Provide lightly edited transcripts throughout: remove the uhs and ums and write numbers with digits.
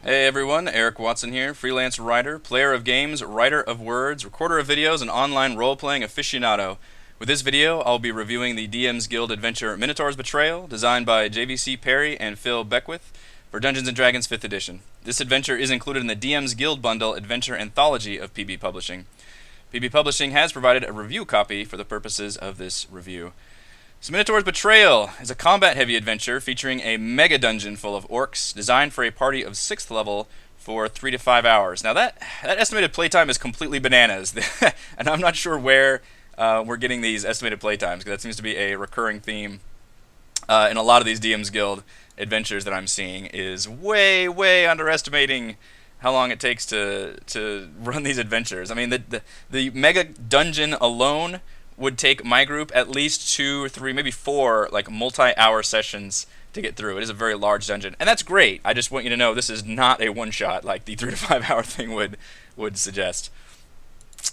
Hey everyone, Eric Watson here, freelance writer, player of games, writer of words, recorder of videos, and online role-playing aficionado. With this video, I'll be reviewing the DM's Guild adventure Minotaur's Betrayal, designed by JVC Perry and Phil Beckwith for Dungeons & Dragons 5th edition. This adventure is included in the DM's Guild Bundle Adventure Anthology of PB Publishing. PB Publishing has provided a review copy for the purposes of this review. So Minotaur's Betrayal is a combat-heavy adventure featuring a mega dungeon full of orcs designed for a party of 6th level for 3 to 5 hours. Now that estimated playtime is completely bananas, and I'm not sure where we're getting these estimated playtimes, because that seems to be a recurring theme in a lot of these DM's Guild adventures that I'm seeing, is way underestimating how long it takes to run these adventures. I mean, the mega dungeon alone would take my group at least 2, 3, maybe 4 like multi-hour sessions to get through. It is a very large dungeon, and that's great. I just want you to know this is not a one-shot like the 3 to 5 hour thing would suggest.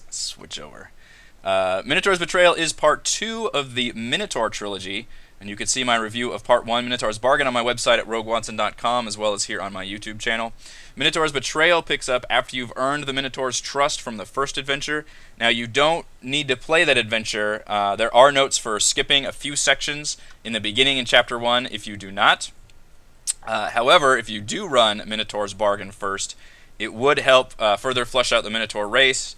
Switch over. Minotaur's Betrayal is part 2 of the Minotaur trilogy, and you can see my review of part 1, Minotaur's Bargain, on my website at roguewatson.com, as well as here on my YouTube channel. Minotaur's Betrayal picks up after you've earned the Minotaur's trust from the first adventure. Now, you don't need to play that adventure. There are notes for skipping a few sections in the beginning in Chapter 1 if you do not. However, if you do run Minotaur's Bargain first, it would help further flesh out the Minotaur race,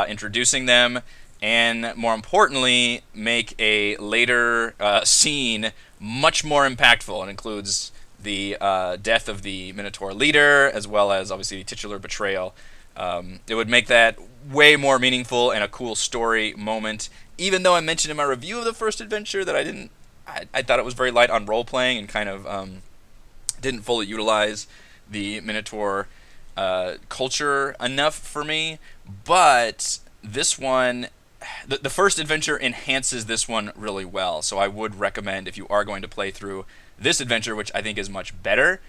introducing them, and more importantly, make a later scene much more impactful. It includes the death of the Minotaur leader, as well as obviously the titular betrayal. It would make that way more meaningful and a cool story moment. Even though I mentioned in my review of the first adventure that I thought it was very light on role playing and kind of didn't fully utilize the Minotaur culture enough for me. But this one, the first adventure enhances this one really well. So I would recommend, if you are going to play through this adventure, which I think is much better,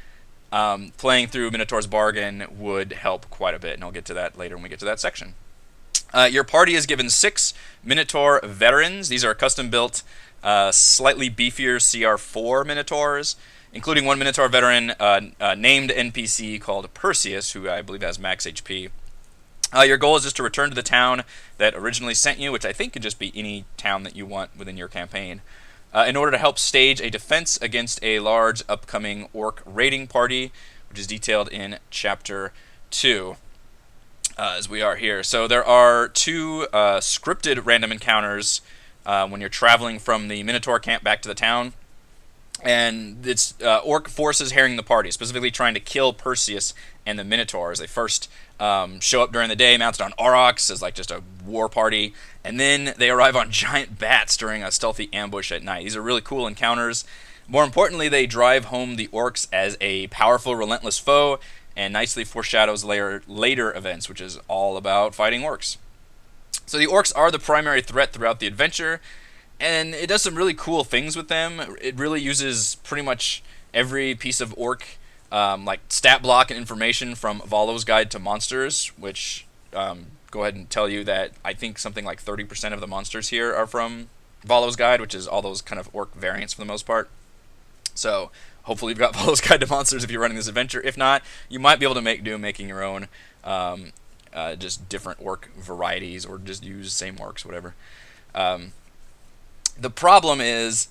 playing through Minotaur's Bargain would help quite a bit, and I'll get to that later when we get to that section. Your party is given 6 Minotaur veterans. These are custom-built, slightly beefier CR4 Minotaurs, including one Minotaur veteran named NPC called Perseus, who I believe has max HP. Your goal is just to return to the town that originally sent you, which I think could just be any town that you want within your campaign, in order to help stage a defense against a large upcoming orc raiding party, which is detailed in Chapter 2, as we are here. So there are 2 scripted random encounters when you're traveling from the Minotaur camp back to the town, and it's orc forces harrying the party, specifically trying to kill Perseus and the Minotaurs. They first show up during the day mounted on aurochs as like just a war party, and then they arrive on giant bats during a stealthy ambush at night. These are really cool encounters. More importantly, they drive home the orcs as a powerful, relentless foe, and nicely foreshadows later events, which is all about fighting orcs. So the orcs are the primary threat throughout the adventure, and it does some really cool things with them. It really uses pretty much every piece of orc like stat block and information from Volo's Guide to Monsters, which go ahead and tell you that I think something like 30% of the monsters here are from Volo's Guide, which is all those kind of orc variants for the most part. So hopefully you've got Volo's Guide to Monsters if you're running this adventure. If not, you might be able to make do making your own, just different orc varieties, or just use same orcs, whatever. The problem is,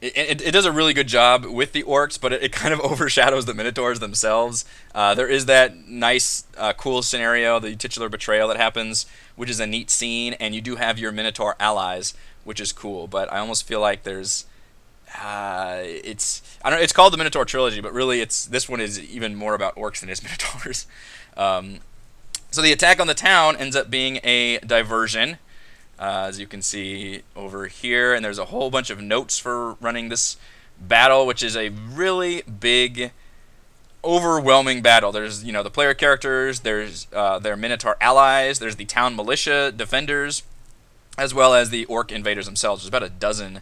it does a really good job with the orcs, but it kind of overshadows the Minotaurs themselves. There is that nice, cool scenario, the titular betrayal that happens, which is a neat scene, and you do have your Minotaur allies, which is cool. But I almost feel like there's, it's called the Minotaur trilogy, but really this one is even more about orcs than it is Minotaurs. So the attack on the town ends up being a diversion, as you can see over here, and there's a whole bunch of notes for running this battle, which is a really big, overwhelming battle. There's, the player characters, there's their Minotaur allies, there's the town militia defenders, as well as the orc invaders themselves. There's about a dozen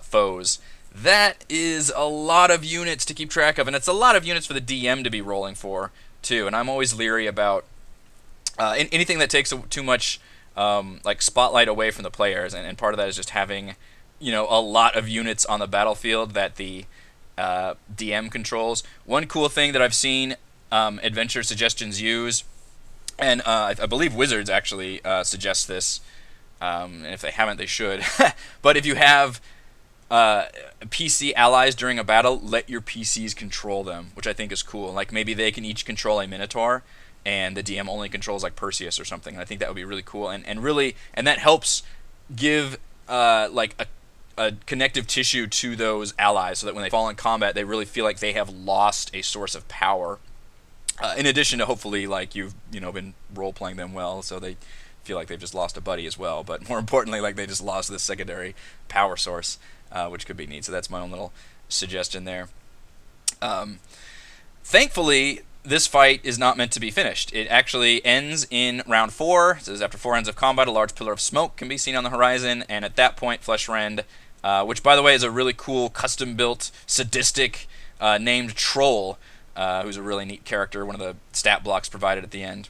foes. That is a lot of units to keep track of, and it's a lot of units for the DM to be rolling for, too, and I'm always leery about anything that takes too much like spotlight away from the players, and part of that is just having a lot of units on the battlefield that the DM controls. One cool thing that I've seen adventure suggestions use. And I believe Wizards actually suggest this, and if they haven't, they should. But if you have PC allies during a battle, let your PCs control them, which I think is cool. Like maybe they can each control a Minotaur, and the DM only controls like Perseus or something. And I think that would be really cool, and that helps give like a connective tissue to those allies, so that when they fall in combat, they really feel like they have lost a source of power. In addition to hopefully like you've been role playing them well, so they feel like they've just lost a buddy as well. But more importantly, like they just lost this secondary power source, which could be neat. So that's my own little suggestion there. Thankfully, this fight is not meant to be finished. It actually ends in round 4. It says after 4 rounds of combat, a large pillar of smoke can be seen on the horizon, and at that point, Fleshrend, which by the way is a really cool custom-built, sadistic named troll, who's a really neat character, one of the stat blocks provided at the end.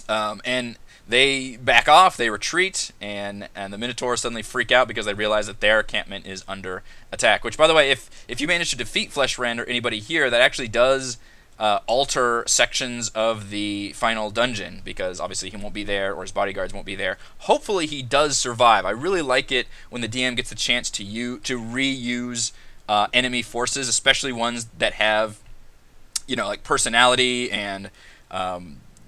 And they back off, they retreat, and the Minotaurs suddenly freak out because they realize that their encampment is under attack. Which, by the way, if you manage to defeat Fleshrend or anybody here, that actually does alter sections of the final dungeon, because obviously he won't be there, or his bodyguards won't be there. Hopefully he does survive. I really like it when the DM gets the chance to reuse enemy forces, especially ones that have like personality and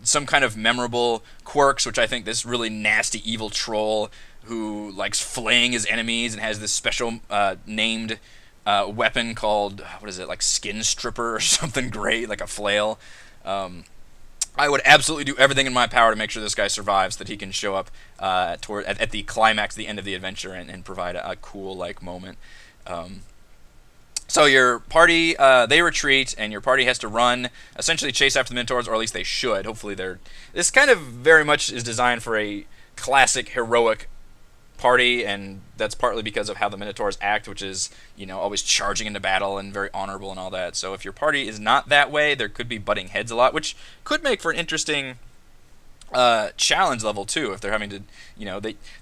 some kind of memorable quirks, which I think this really nasty evil troll who likes flaying his enemies and has this special named weapon called, what is it, like Skin Stripper or something great, like a flail. I would absolutely do everything in my power to make sure this guy survives, so that he can show up at the climax, the end of the adventure, and provide a cool like moment. So your party, they retreat, and your party has to run, essentially chase after the Minotaurs, or at least they should. Hopefully this kind of very much is designed for a classic heroic party, and that's partly because of how the Minotaurs act, which is, always charging into battle and very honorable and all that. So if your party is not that way, there could be butting heads a lot, which could make for an interesting challenge level too, if they're having to,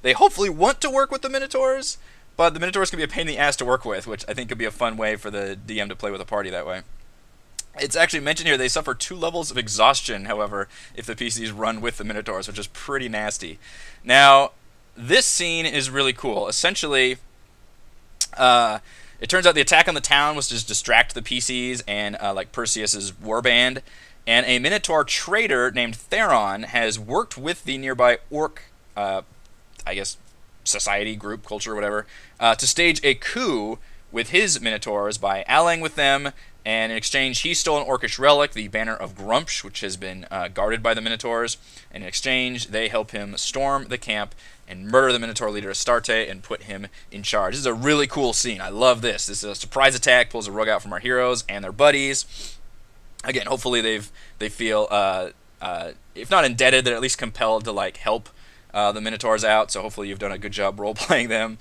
they hopefully want to work with the Minotaurs, but the Minotaurs can be a pain in the ass to work with, which I think could be a fun way for the DM to play with a party that way. It's actually mentioned here they suffer 2 levels of exhaustion, however, if the PCs run with the Minotaurs, which is pretty nasty. Now, this scene is really cool. Essentially, it turns out the attack on the town was to just distract the PCs and like Perseus's warband, and a Minotaur trader named Theron has worked with the nearby orc, I guess, society, group, culture, whatever, to stage a coup with his Minotaurs by allying with them, and in exchange he stole an orcish relic, the Banner of Grumsh, which has been guarded by the Minotaurs, and in exchange they help him storm the camp and murder the Minotaur leader Astarte and put him in charge. This is a really cool scene. I love this. This is a surprise attack, pulls a rug out from our heroes and their buddies. Again, hopefully they feel, if not indebted, they're at least compelled to like help the Minotaurs out, so hopefully you've done a good job role-playing them.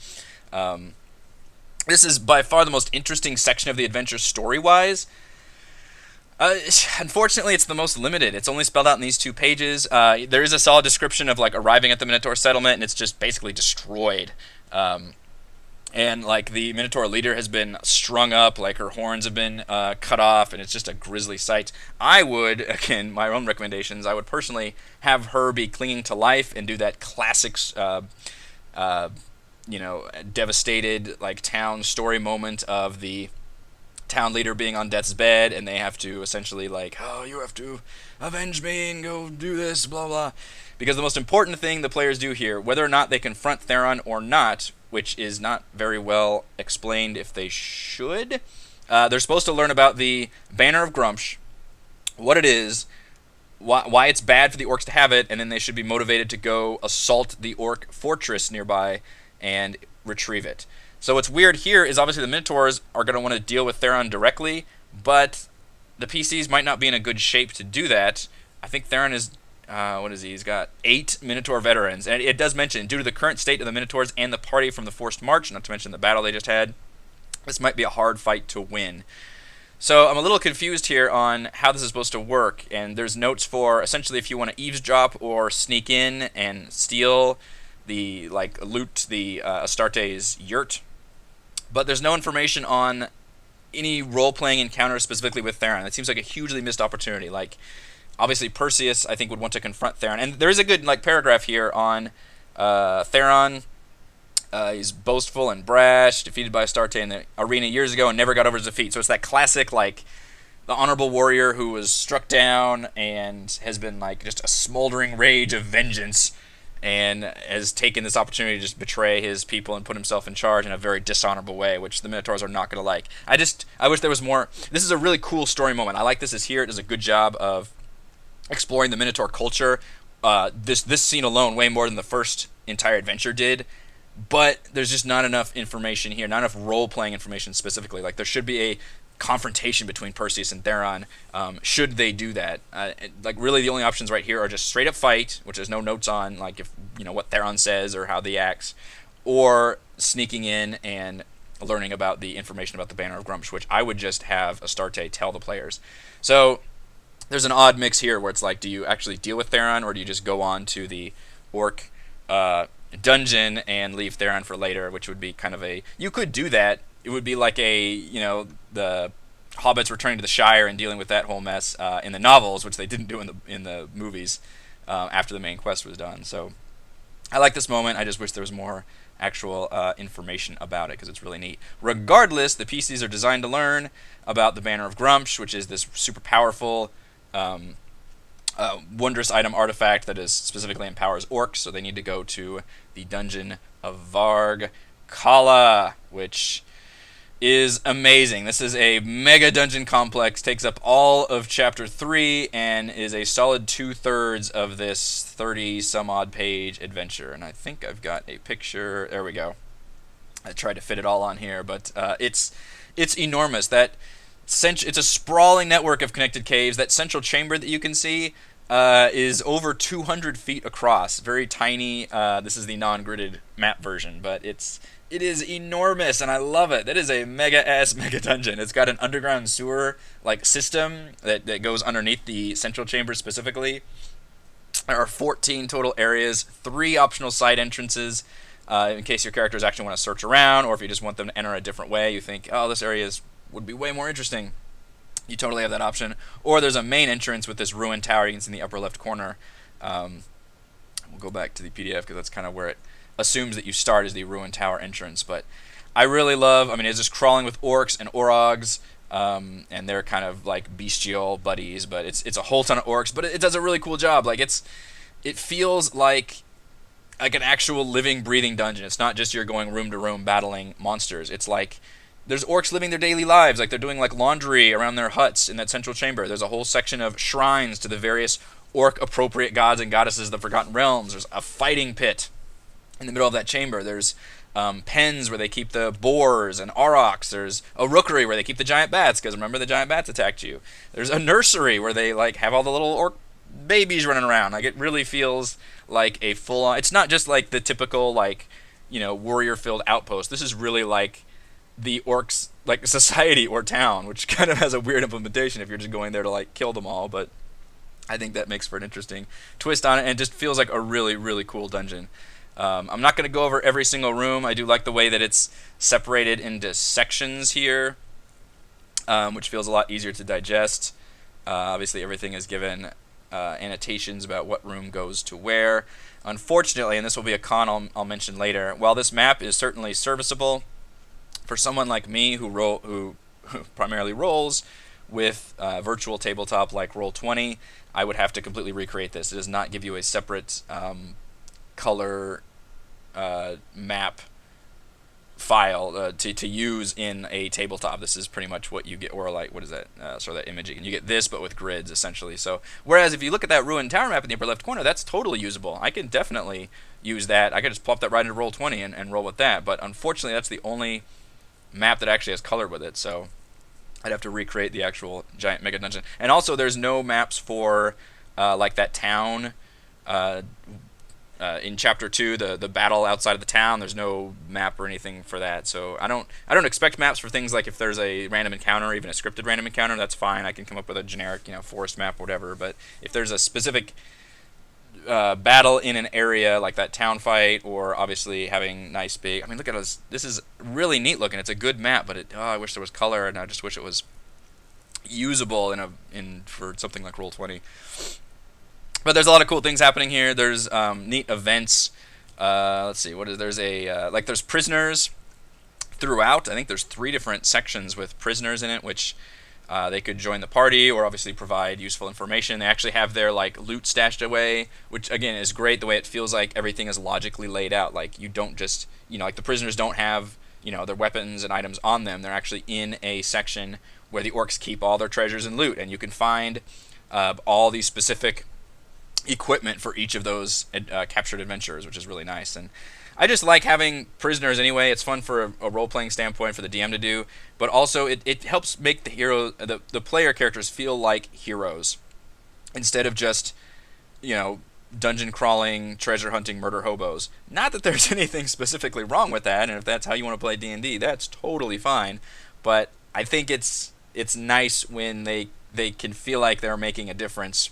This is by far the most interesting section of the adventure story-wise. Unfortunately, it's the most limited. It's only spelled out in these 2 pages. There is a solid description of like arriving at the Minotaur settlement, and it's just basically destroyed. And like the Minotaur leader has been strung up, like her horns have been cut off, and it's just a grisly sight. I would, again, my own recommendations, I would personally have her be clinging to life and do that classic, devastated like town story moment of the town leader being on death's bed, and they have to essentially like, oh, you have to avenge me and go do this, blah blah. Because the most important thing the players do here, whether or not they confront Theron or not, which is not very well explained if they should, they're supposed to learn about the Banner of Grumsh, what it is, why it's bad for the orcs to have it, and then they should be motivated to go assault the orc fortress nearby and retrieve it. So what's weird here is obviously the Minotaurs are going to want to deal with Theron directly, but the PCs might not be in a good shape to do that. I think Theron is, what is he? He's got 8 Minotaur veterans, and it does mention, due to the current state of the Minotaurs and the party from the forced march, not to mention the battle they just had, this might be a hard fight to win. So I'm a little confused here on how this is supposed to work, and there's notes for essentially if you want to eavesdrop or sneak in and steal the, like, loot the Astarte's yurt, but there's no information on any role-playing encounter specifically with Theron. That seems like a hugely missed opportunity. Like, obviously Perseus, I think, would want to confront Theron, and there is a good like paragraph here on Theron. He's boastful and brash, defeated by Astarte in the arena years ago, and never got over his defeat. So it's that classic like the honorable warrior who was struck down and has been like just a smoldering rage of vengeance, and has taken this opportunity to just betray his people and put himself in charge in a very dishonorable way, which the Minotaurs are not going to like. I wish there was more. This is a really cool story moment. I like this is here. It does a good job of exploring the Minotaur culture. This scene alone, way more than the first entire adventure did. But there's just not enough information here, not enough role-playing information specifically. Like, there should be a confrontation between Perseus and Theron, should they do that. Like, really the only options right here are just straight-up fight, which there's no notes on, like, if you know what Theron says or how he acts, or sneaking in and learning about the information about the Banner of Grumsh, which I would just have Astarte tell the players. So there's an odd mix here where it's like, do you actually deal with Theron, or do you just go on to the orc dungeon and leave Theron for later, which would be kind of a... You could do that. It would be like a, you know, the hobbits returning to the Shire and dealing with that whole mess in the novels, which they didn't do in the movies after the main quest was done. So I like this moment. I just wish there was more actual information about it, because it's really neat. Regardless, the PCs are designed to learn about the Banner of Grumsh, which is this super powerful wondrous item artifact that is specifically empowers orcs, so they need to go to the dungeon of Varkala, which is amazing. This is a mega dungeon complex, takes up all of chapter 3, and is a solid 2/3 of this 30 some odd page adventure. And I think I've got a picture. There we go. I tried to fit it all on here, but it's enormous. It's a sprawling network of connected caves. That central chamber that you can see is over 200 feet across. Very tiny. This is the non-gridded map version, but it is enormous, and I love it. That is a mega-ass mega dungeon. It's got an underground sewer like system that goes underneath the central chamber specifically. There are 14 total areas, 3 optional side entrances, in case your characters actually want to search around, or if you just want them to enter a different way. You think, oh, this area would be way more interesting. You totally have that option. Or there's a main entrance with this ruined tower you can see in the upper left corner. We'll go back to the PDF because that's kind of where it assumes that you start, as the ruined tower entrance. But I really love, it's just crawling with orcs and orogs, and they're kind of like bestial buddies, but it's a whole ton of orcs, but it does a really cool job. Like, it feels like an actual living, breathing dungeon. It's not just you're going room to room battling monsters. It's like there's orcs living their daily lives, like they're doing like laundry around their huts in that central chamber. There's a whole section of shrines to the various orc-appropriate gods and goddesses of the Forgotten Realms. There's a fighting pit in the middle of that chamber. There's pens where they keep the boars and aurochs. There's a rookery where they keep the giant bats, because remember the giant bats attacked you. There's a nursery where they like have all the little orc babies running around. Like, it really feels like a full-on... It's not just like the typical like, warrior-filled outpost. This is really like the orcs like society or town, which kind of has a weird implementation if you're just going there to like kill them all, but I think that makes for an interesting twist on it, and it just feels like a really, really cool dungeon. I'm not going to go over every single room. I do like the way that it's separated into sections here, which feels a lot easier to digest. Obviously everything is given annotations about what room goes to where. Unfortunately, and this will be a con I'll mention later, while this map is certainly serviceable, for someone like me who primarily rolls with virtual tabletop like Roll20, I would have to completely recreate this. It does not give you a separate color map file to use in a tabletop. This is pretty much what you get, or like, what is that? Sort of that imaging. You get this, but with grids, essentially. So, whereas if you look at that ruined tower map in the upper left corner, that's totally usable. I can definitely use that. I could just plop that right into Roll20 and roll with that. But unfortunately, that's the only map that actually has color with it. So I'd have to recreate the actual giant mega dungeon. And also, there's no maps for like that town. In chapter 2, the battle outside of the town, there's no map or anything for that. So I don't expect maps for things like if there's a random encounter, or even a scripted random encounter. That's fine. I can come up with a generic, forest map, or whatever. But if there's a specific battle in an area like that town fight, or obviously having nice big. I mean, look at this. This is really neat looking. It's a good map, but I wish there was color, and I just wish it was usable in for something like Roll20. But there's a lot of cool things happening here. There's neat events. Let's see, what is there's a like there's prisoners throughout. I think there's 3 different sections with prisoners in it, which they could join the party or obviously provide useful information. They actually have their like loot stashed away, which again is great. The way it feels like everything is logically laid out. Like you don't just like the prisoners don't have their weapons and items on them. They're actually in a section where the orcs keep all their treasures and loot, and you can find all these specific equipment for each of those captured adventurers, which is really nice. And I just like having prisoners anyway. It's fun for a role-playing standpoint for the DM to do, but also it helps make the player characters feel like heroes instead of just dungeon crawling, treasure hunting, murder hobos. Not that there's anything specifically wrong with that, and if that's how you want to play D&D, that's totally fine. But I think it's nice when they can feel like they're making a difference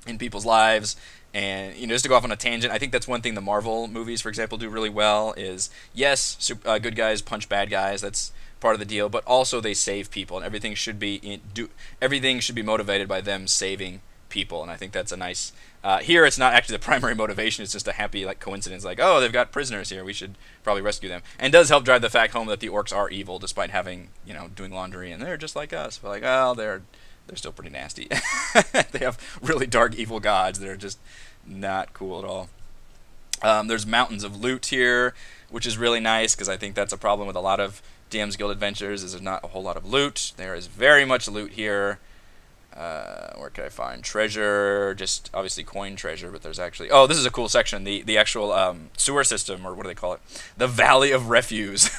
in people's lives. And just to go off on a tangent, I think that's one thing the Marvel movies, for example, do really well. Is yes, good guys punch bad guys. That's part of the deal. But also they save people, and everything should be motivated by them saving people. And I think that's a nice. Here, it's not actually the primary motivation. It's just a happy coincidence. Like, oh, they've got prisoners here. We should probably rescue them. And it does help drive the fact home that the orcs are evil, despite having doing laundry, and they're just like us. But like, oh, they're still pretty nasty. They have really dark, evil gods. They're just not cool at all. There's mountains of loot here, which is really nice, because I think that's a problem with a lot of DM's Guild adventures, is there's not a whole lot of loot. There is very much loot here. Where can I find treasure? Just obviously coin treasure, but there's actually... Oh, this is a cool section. The actual sewer system, or what do they call it? The Valley of Refuse.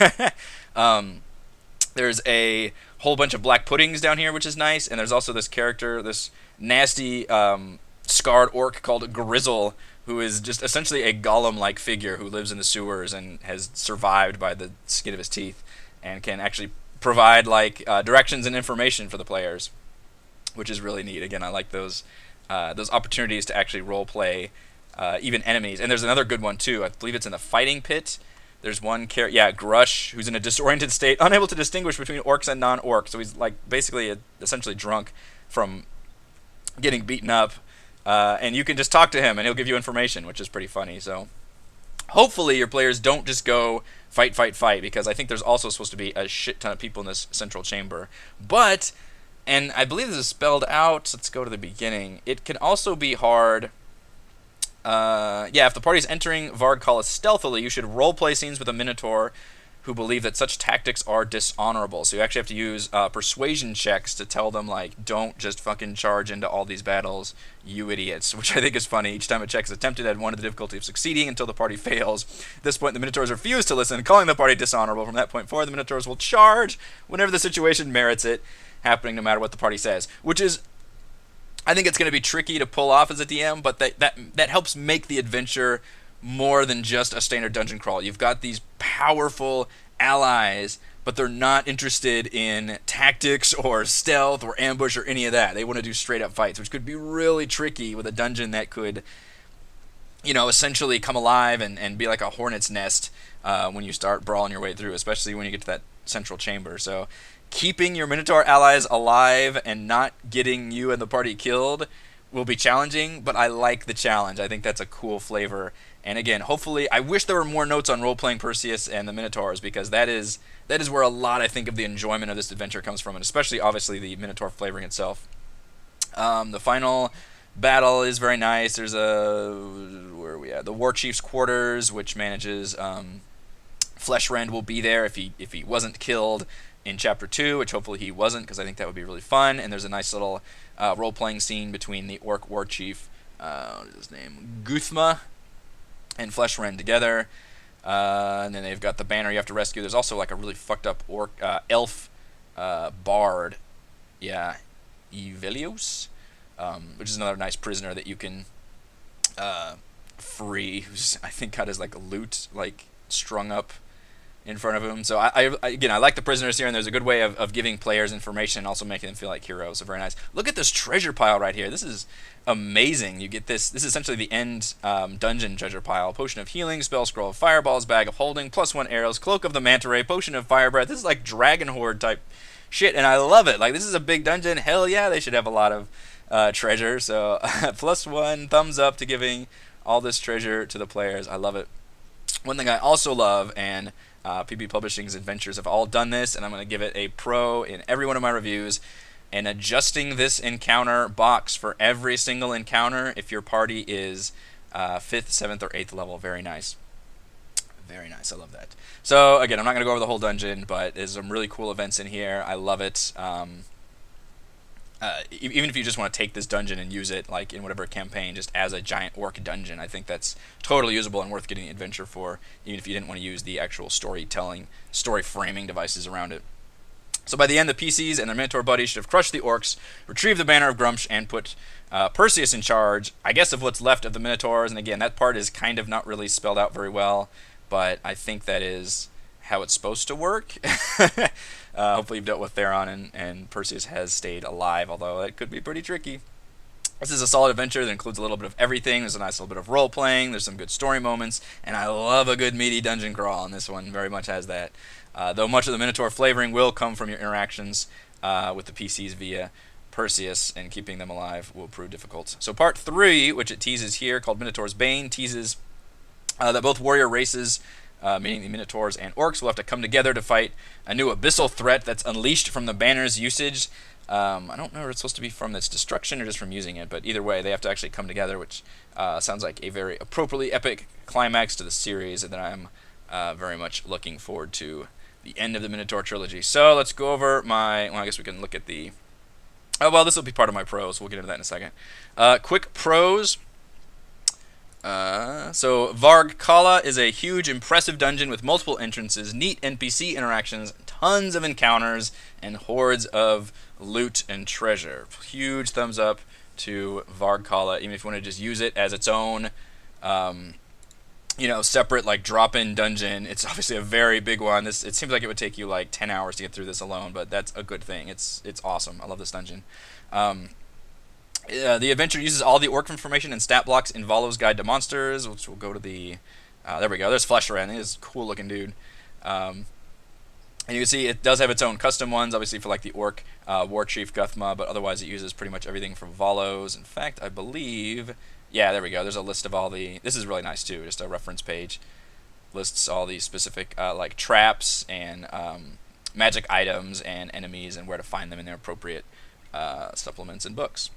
There's a whole bunch of black puddings down here, which is nice, and there's also this character, this nasty scarred orc called Grizzle, who is just essentially a golem-like figure who lives in the sewers and has survived by the skin of his teeth, and can actually provide directions and information for the players, which is really neat. Again, I like those opportunities to actually role play even enemies. And there's another good one too. I believe it's in the fighting pit. There's one character, Grush, who's in a disoriented state, unable to distinguish between orcs and non-orcs. So he's basically essentially drunk from getting beaten up. And you can just talk to him, and he'll give you information, which is pretty funny. So hopefully your players don't just go fight, because I think there's also supposed to be a shit ton of people in this central chamber. But, and I believe this is spelled out, let's go to the beginning. It can also be hard... if the party's entering Varkala stealthily, you should roleplay scenes with a Minotaur who believe that such tactics are dishonorable. So you actually have to use persuasion checks to tell them, don't just fucking charge into all these battles, you idiots, which I think is funny. Each time a check is attempted, add 1 to the difficulty of succeeding until the party fails. At this point, the Minotaurs refuse to listen, calling the party dishonorable. From that point forward, the Minotaurs will charge whenever the situation merits it, happening no matter what the party says, which is... I think it's going to be tricky to pull off as a DM, but that helps make the adventure more than just a standard dungeon crawl. You've got these powerful allies, but they're not interested in tactics or stealth or ambush or any of that. They want to do straight-up fights, which could be really tricky with a dungeon that could, essentially come alive and be like a hornet's nest when you start brawling your way through, especially when you get to that central chamber. So keeping your Minotaur allies alive and not getting you and the party killed will be challenging, but I like the challenge. I think that's a cool flavor. And again, hopefully, I wish there were more notes on role-playing Perseus and the Minotaurs, because that is where a lot, I think, of the enjoyment of this adventure comes from, and especially, obviously, the Minotaur flavoring itself. The final battle is very nice. There's where are we at? The War Chief's quarters, which manages... Fleshrend will be there if he wasn't killed in Chapter 2, which hopefully he wasn't, because I think that would be really fun. And there's a nice little role-playing scene between the Orc War Chief, what is his name, Guthma, and Fleshrend together. And then they've got the banner you have to rescue. There's also a really fucked up elf bard, Evelios, which is another nice prisoner that you can free, who's I think got his loot strung up in front of him. So again, I like the prisoners here, and there's a good way of giving players information and also making them feel like heroes. So very nice. Look at this treasure pile right here. This is amazing. You get this. This is essentially the end dungeon treasure pile. Potion of healing, spell scroll of fireballs, bag of holding, +1 arrows, cloak of the manta ray, potion of fire breath. This is like dragon horde type shit, and I love it. Like, this is a big dungeon. Hell yeah, they should have a lot of treasure. So +1 thumbs up to giving all this treasure to the players. I love it. One thing I also love, and PB Publishing's adventures have all done this, and I'm going to give it a pro in every one of my reviews, and adjusting this encounter box for every single encounter if your party is 5th, 7th, or 8th level. Very nice. Very nice. I love that. So again, I'm not going to go over the whole dungeon, but there's some really cool events in here. I love it. Even if you just want to take this dungeon and use it like in whatever campaign just as a giant orc dungeon, I think that's totally usable and worth getting the adventure for, even if you didn't want to use the actual story framing devices around it. So by the end, the PCs and their Minotaur buddies should have crushed the orcs, retrieved the Banner of Grumsh, and put Perseus in charge, I guess, of what's left of the Minotaurs. And again, that part is kind of not really spelled out very well, but I think that is how it's supposed to work. Hopefully you've dealt with Theron and Perseus has stayed alive, although that could be pretty tricky. This is a solid adventure that includes a little bit of everything. There's a nice little bit of role-playing, there's some good story moments, and I love a good meaty dungeon crawl, and this one very much has that. Though much of the Minotaur flavoring will come from your interactions with the PCs via Perseus, and keeping them alive will prove difficult. So part 3, which it teases here, called Minotaur's Bane, teases that both warrior races, meaning the Minotaurs and Orcs, will have to come together to fight a new abyssal threat that's unleashed from the banner's usage. I don't know if it's supposed to be from its destruction or just from using it, but either way, they have to actually come together, which sounds like a very appropriately epic climax to the series that I'm very much looking forward to the end of the Minotaur trilogy. So let's go over my... Well, I guess we can look at the... Oh, well, this will be part of my pros. We'll get into that in a second. Quick pros... So Varkala is a huge, impressive dungeon with multiple entrances, neat NPC interactions, tons of encounters, and hordes of loot and treasure. Huge thumbs up to Varkala, even if you want to just use it as its own, separate like drop-in dungeon. It's obviously a very big one. It seems like it would take you like 10 hours to get through this alone, but that's a good thing. It's awesome. I love this dungeon. The adventure uses all the orc information and stat blocks in Volo's Guide to Monsters, which will go to the... there we go. There's Fleshran. He's a cool-looking dude. And you can see it does have its own custom ones, obviously for like the orc war chief Guthma, but otherwise it uses pretty much everything from Volo's. In fact, I believe... Yeah, there we go. There's a list of all the... This is really nice, too. Just a reference page. Lists all the specific like traps and magic items and enemies and where to find them in their appropriate supplements and books.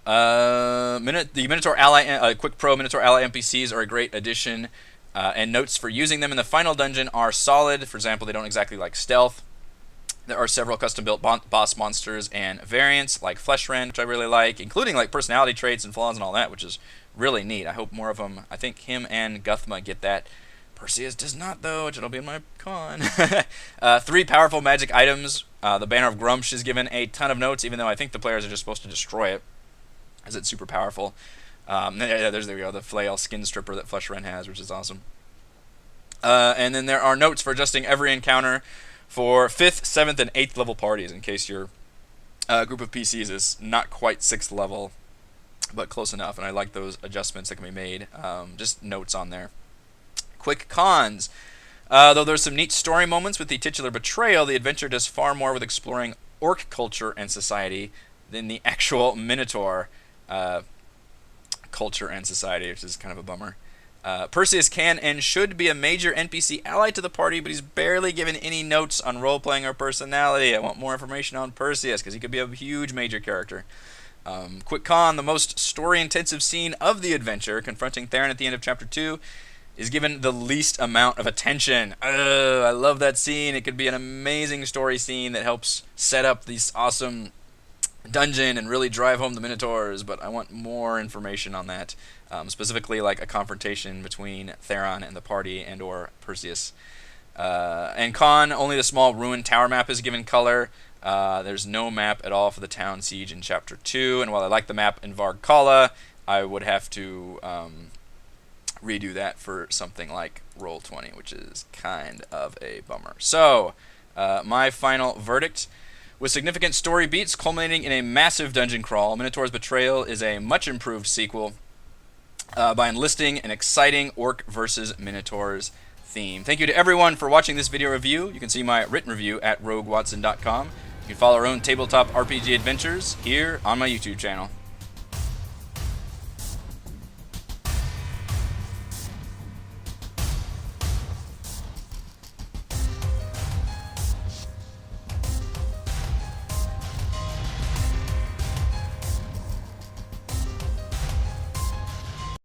The Minotaur Ally, Quick Pro Minotaur Ally NPCs are a great addition, and notes for using them in the final dungeon are solid. For example, they don't exactly like stealth. There are several custom-built boss monsters and variants, like Fleshran, which I really like, including like personality traits and flaws and all that, which is really neat. I hope more of them. I think him and Guthma get that. Perseus does not, though, which it'll be in my con. 3 powerful magic items. The Banner of Grumsh is given a ton of notes, even though I think the players are just supposed to destroy it, as it's super powerful. There we go, the flail skin stripper that Fleshran has, which is awesome. And then there are notes for adjusting every encounter for 5th, 7th, and 8th level parties, in case your group of PCs is not quite 6th level, but close enough. And I like those adjustments that can be made. Just notes on there. Quick cons. Though there's some neat story moments with the titular Betrayal, the adventure does far more with exploring orc culture and society than the actual Minotaur culture and society, which is kind of a bummer. Perseus can and should be a major NPC ally to the party, but he's barely given any notes on role-playing or personality. I want more information on Perseus, because he could be a huge major character. Quick con, the most story-intensive scene of the adventure, confronting Theron at the end of Chapter 2, is given the least amount of attention. I love that scene. It could be an amazing story scene that helps set up these awesome dungeon and really drive home the Minotaurs, but I want more information on that, specifically like a confrontation between Theron and the party and or Perseus. And con, only the small ruined tower map is given color. There's no map at all for the town siege in Chapter 2, and while I like the map in Varkala, I would have to redo that for something like Roll20, which is kind of a bummer. So, my final verdict: with significant story beats culminating in a massive dungeon crawl, Minotaur's Betrayal is a much improved sequel by enlisting an exciting Orc versus Minotaurs theme. Thank you to everyone for watching this video review. You can see my written review at roguewatson.com. You can follow our own tabletop RPG adventures here on my YouTube channel.